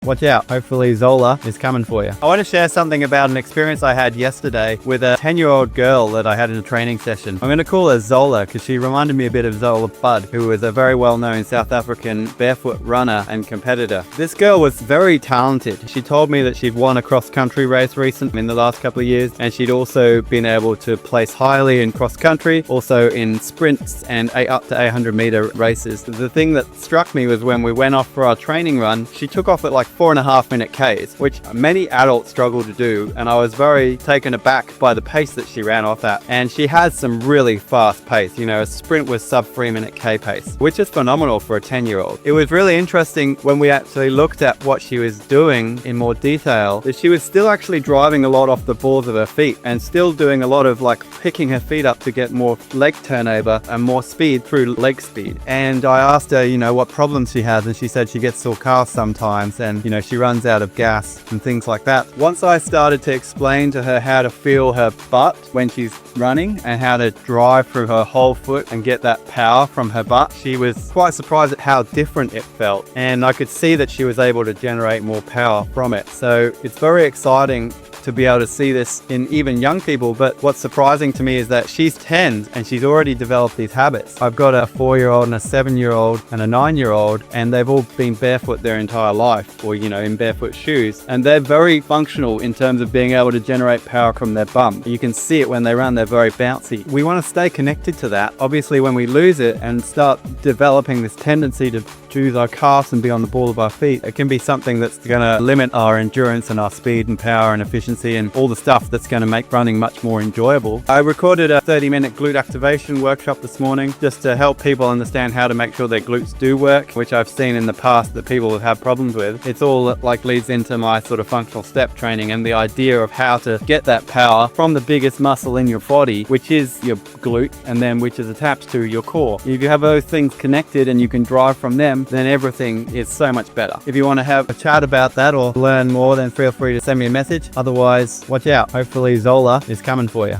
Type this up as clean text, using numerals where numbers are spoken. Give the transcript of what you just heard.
Watch out, hopefully Zola is coming for you. I want to share something about an experience I had yesterday with a 10-year-old girl that I had in a training session. I'm going to call her Zola because she reminded me a bit of Zola Budd, who was a very well-known South African barefoot runner and competitor. This girl was very talented. She told me that she'd won a cross-country race recently in the last couple of years, and she'd also been able to place highly in cross-country, also in sprints and up to 800-meter races. The thing that struck me was when we went off for our training run, she took off at like 4.5-minute Ks, which many adults struggle to do, and I was very taken aback by the pace that she ran off at. And she has some really fast pace. You know, a sprint was sub 3-minute K pace, which is phenomenal for a 10-year-old. It was really interesting when we actually looked at what she was doing in more detail, that she was still actually driving a lot off the balls of her feet and still doing a lot of like picking her feet up to get more leg turnover and more speed through leg speed. And I asked her, you know, what problems she has, and she said she gets sore calves sometimes, and you know, she runs out of gas and things like that. Once I started to explain to her how to feel her butt when she's running and how to drive through her whole foot and get that power from her butt, she was quite surprised at how different it felt, and I could see that she was able to generate more power from it. So it's very exciting to be able to see this in even young people. But what's surprising to me is that she's 10 and she's already developed these habits. I've got a 4-year-old and a 7-year-old and a 9-year-old, and they've all been barefoot their entire life, or you know, in barefoot shoes, and they're very functional in terms of being able to generate power from their bum. You can see it when they run, they're very bouncy. We want to stay connected to that. Obviously, when we lose it and start developing this tendency to use our calves and be on the ball of our feet, it can be something that's going to limit our endurance and our speed and power and efficiency and all the stuff that's going to make running much more enjoyable. I recorded a 30-minute glute activation workshop this morning just to help people understand how to make sure their glutes do work, which I've seen in the past that people have had problems with. It's all like leads into my sort of functional step training and the idea of how to get that power from the biggest muscle in your body, which is your glute, and then which is attached to your core. If you have those things connected and you can drive from them, then everything is so much better. If you want to have a chat about that or learn more, then feel free to send me a message. Otherwise, watch out. Hopefully Zola is coming for you.